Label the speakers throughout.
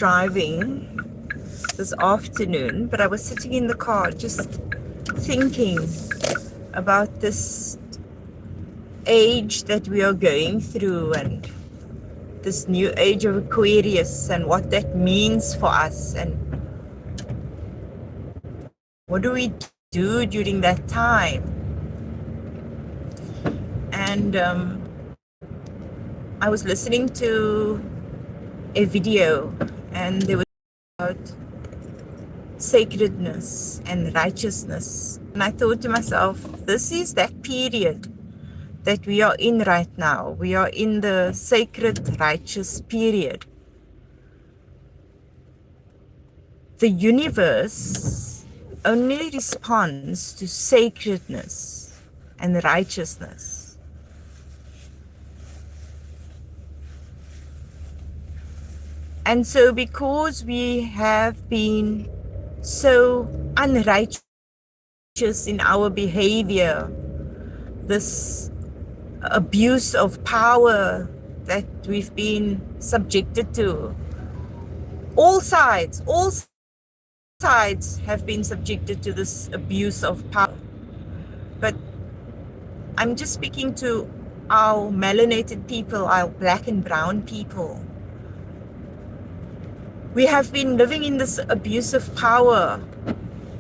Speaker 1: driving this afternoon, but I was sitting in the car just thinking about this age that we are going through and this new age of Aquarius and what that means for us and what do we do during that time. And I was listening to a video and there was about sacredness and righteousness, and I thought to myself, this is that period that we are in right now. We are in the sacred righteous period. The universe only responds to sacredness and righteousness. And so because we have been so unrighteous in our behavior, this abuse of power that we've been subjected to, all sides have been subjected to this abuse of power. But I'm just speaking to our melanated people, our black and brown people. We have been living in this abuse of power,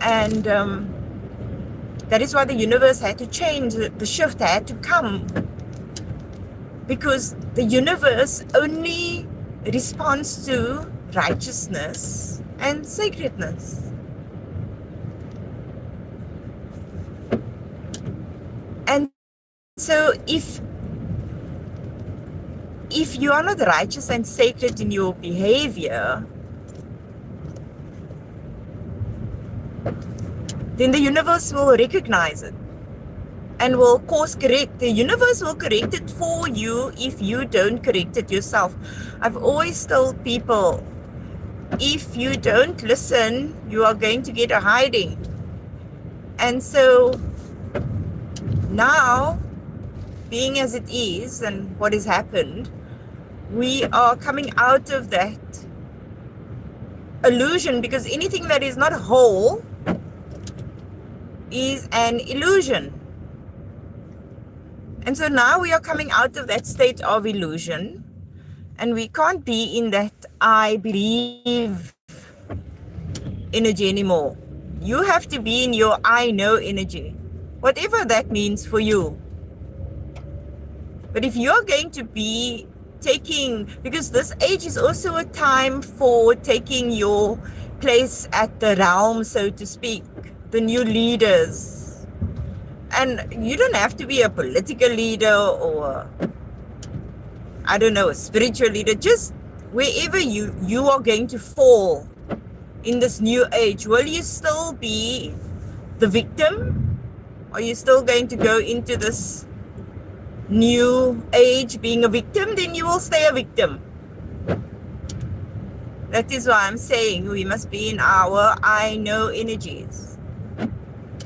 Speaker 1: and that is why the universe had to change, the shift had to come, because the universe only responds to righteousness and sacredness. And so if you are not righteous and sacred in your behavior, then the universe will recognize it and will course correct. The universe will correct it for you if you don't correct it yourself. I've always told people, if you don't listen, you are going to get a hiding. And so now, being as it is and what has happened, we are coming out of that illusion, because anything that is not whole is an illusion. And so now we are coming out of that state of illusion, and we can't be in that I believe energy anymore. You have to be in your I know energy, whatever that means for you. But if you're going to be taking, because this age is also a time for taking your place at the realm, so to speak, the new leaders. And you don't have to be a political leader or, I don't know, a spiritual leader. Just wherever you are going to fall in this new age, will you still be the victim? Are you still going to go into this new age being a victim? Then you will stay a victim. That is why I'm saying we must be in our I know energies.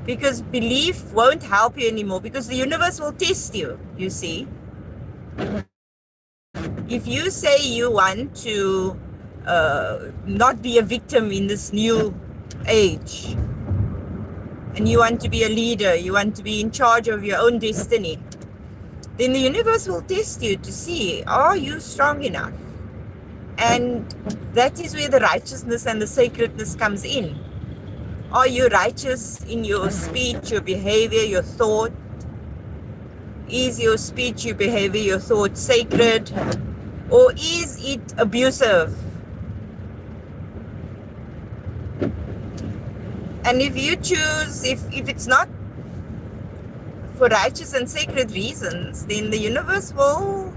Speaker 1: Because belief won't help you anymore, because the universe will test you, you see. If you say you want to not be a victim in this new age, and you want to be a leader, you want to be in charge of your own destiny, then the universe will test you to see, are you strong enough? And that is where the righteousness and the sacredness comes in. Are you righteous in your speech, your behavior, your thought? Is your speech, your behavior, your thought sacred? Or is it abusive? And if you choose, if it's not for righteous and sacred reasons, then the universe will,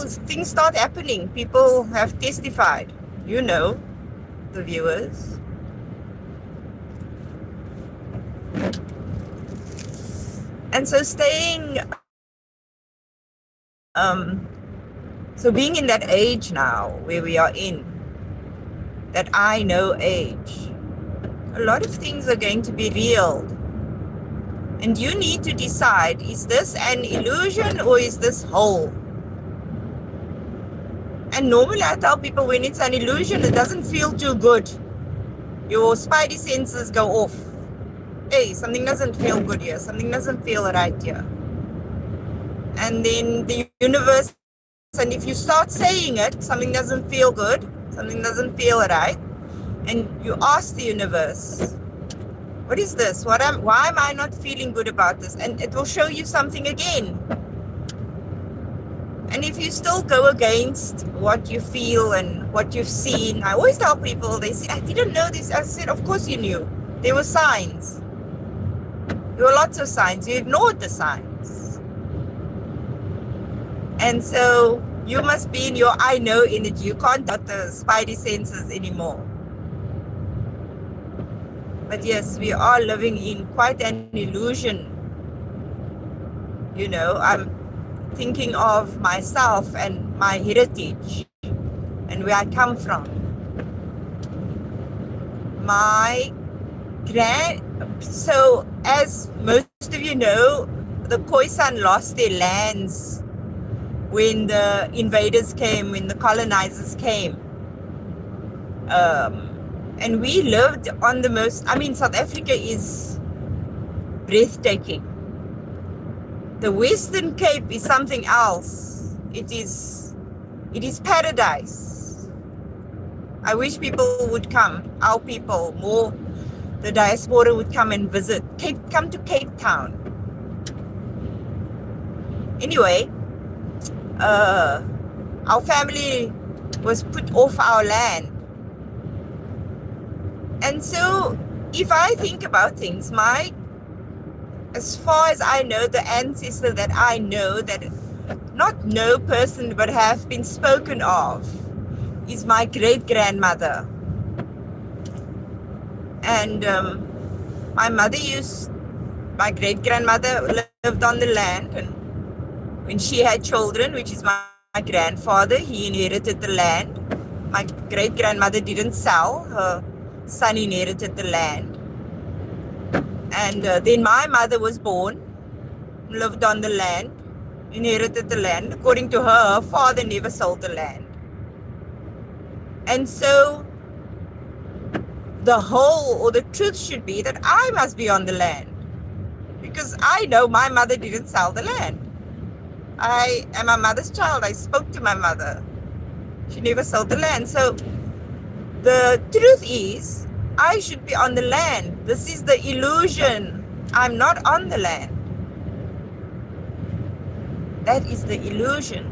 Speaker 1: things start happening. People have testified, you know, the viewers. And so so being in that age now where we are in, that I know age, a lot of things are going to be real. And you need to decide, is this an illusion or is this whole? And normally I tell people when it's an illusion, it doesn't feel too good. Your spidey senses go off. Hey, something doesn't feel good here. Something doesn't feel right here. And then the universe, and if you start saying it, something doesn't feel good, something doesn't feel right, and you ask the universe, what is this? Why am I not feeling good about this? And it will show you something again. And if you still go against what you feel and what you've seen, I always tell people, they say, I didn't know this. I said, of course you knew. There were signs. There were lots of signs. You ignored the signs. And so you must be in your I know energy. You can't doubt the spidey senses anymore. But yes, we are living in quite an illusion. You know, I'm thinking of myself and my heritage and where I come from. So as most of you know, the Khoisan lost their lands when the invaders came, when the colonizers came. And we lived on the most, South Africa is breathtaking. The Western Cape is something else. It is paradise. I wish people would come, our people, more, the diaspora would come and visit. Come to Cape Town. Anyway, our family was put off our land. And so if I think about things, as far as I know, the ancestor that I know, that not no person but have been spoken of, is my great-grandmother. And my great-grandmother lived on the land, and when she had children, which is my grandfather, he inherited the land. My great-grandmother didn't sell, her son inherited the land. And then my mother was born, lived on the land, inherited the land. According to her father never sold the land. And so the whole, or the truth should be that I must be on the land, because I know my mother didn't sell the land. I am my mother's child. I spoke to my mother. She never sold the land. So the truth is, I should be on the land. This is the illusion. I'm not on the land. That is the illusion.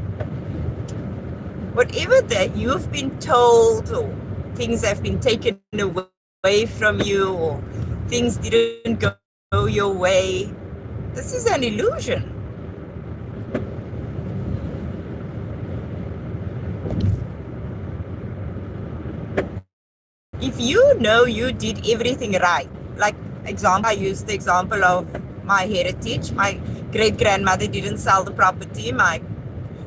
Speaker 1: Whatever that you've been told, or things have been taken away from you, or things didn't go your way, this is an illusion. If you know you did everything right, like I used the example of my heritage. My great-grandmother didn't sell the property.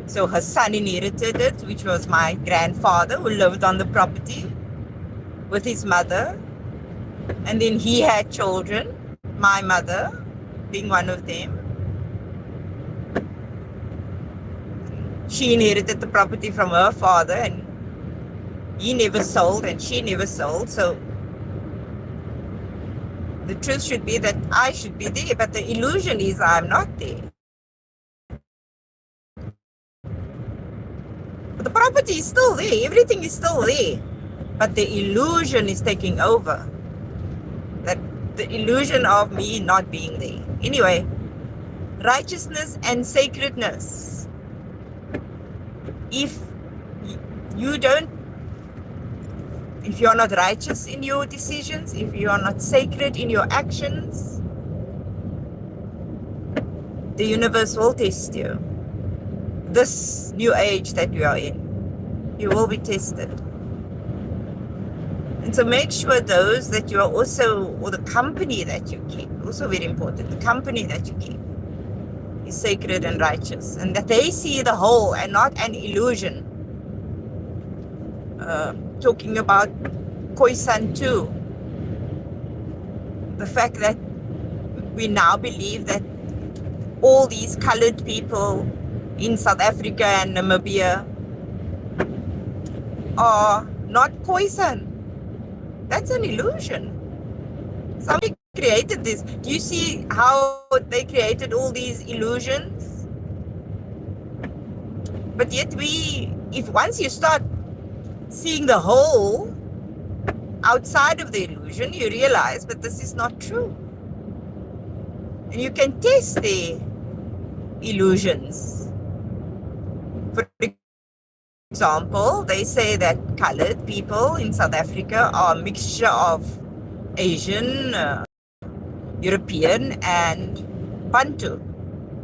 Speaker 1: So her son inherited it, which was my grandfather, who lived on the property with his mother. And then he had children, my mother being one of them. She inherited the property from her father, and he never sold and she never sold. So the truth should be that I should be there, but the illusion is I'm not there. But the property is still there, everything is still there, but the illusion is taking over. That the illusion of me not being there. Anyway, righteousness and sacredness. If you're not righteous in your decisions, if you are not sacred in your actions, the universe will test you. This new age that we are in, you will be tested. And so make sure those that you are also, or the company that you keep, also very important, the company that you keep is sacred and righteous, and that they see the whole and not an illusion. Talking about Khoisan too, the fact that we now believe that all these colored people in South Africa and Namibia are not Khoisan. That's an illusion. Somebody created this. Do you see how they created all these illusions? But yet if once you start seeing the whole outside of the illusion, you realize that this is not true. And you can test the illusions. For example, they say that colored people in South Africa are a mixture of Asian, European, and Bantu.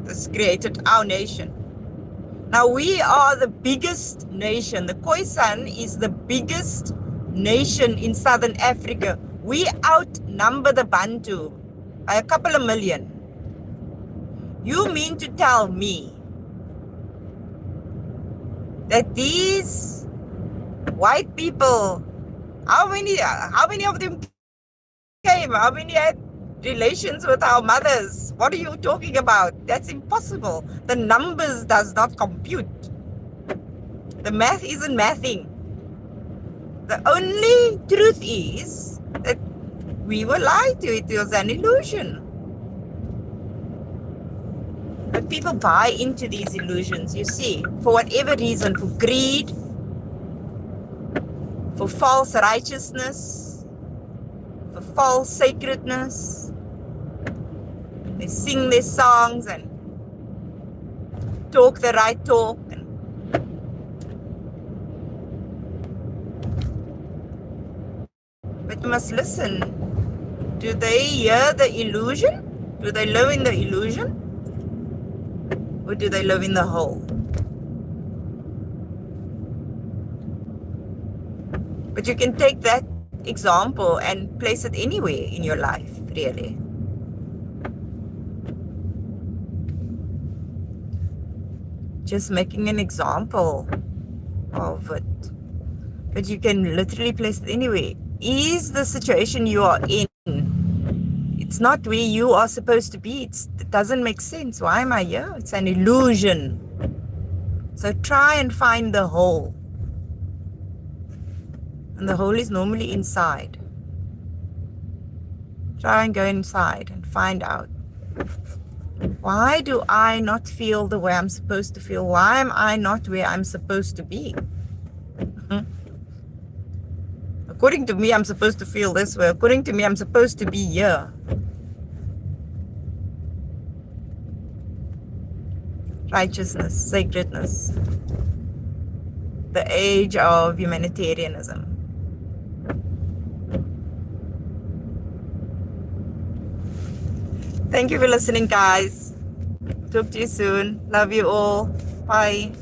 Speaker 1: This created our nation. Now we are the biggest nation. The Khoisan is the biggest nation in Southern Africa. We outnumber the Bantu by a couple of million. You mean to tell me that these white people, how many of them came? How many had relations with our mothers? What are you talking about? That's impossible. The numbers does not compute. The math isn't mathing. The only truth is that we were lied to. It was an illusion. But people buy into these illusions, you see, for whatever reason, for greed, for false righteousness, for false sacredness. They sing their songs and talk the right talk. But you must listen. Do they hear the illusion? Do they live in the illusion? Or do they live in the whole? But you can take that example and place it anywhere in your life, really. Just making an example of it. But you can literally place it anywhere. Is the situation you are in, it's not where you are supposed to be. It doesn't make sense. Why am I here? It's an illusion. So try and find the whole. And the whole is normally inside. Try and go inside and find out. Why do I not feel the way I'm supposed to feel? Why am I not where I'm supposed to be? According to me, I'm supposed to feel this way. According to me, I'm supposed to be here. Righteousness, sacredness. The age of humanitarianism. Thank you for listening, guys. Talk to you soon. Love you all. Bye.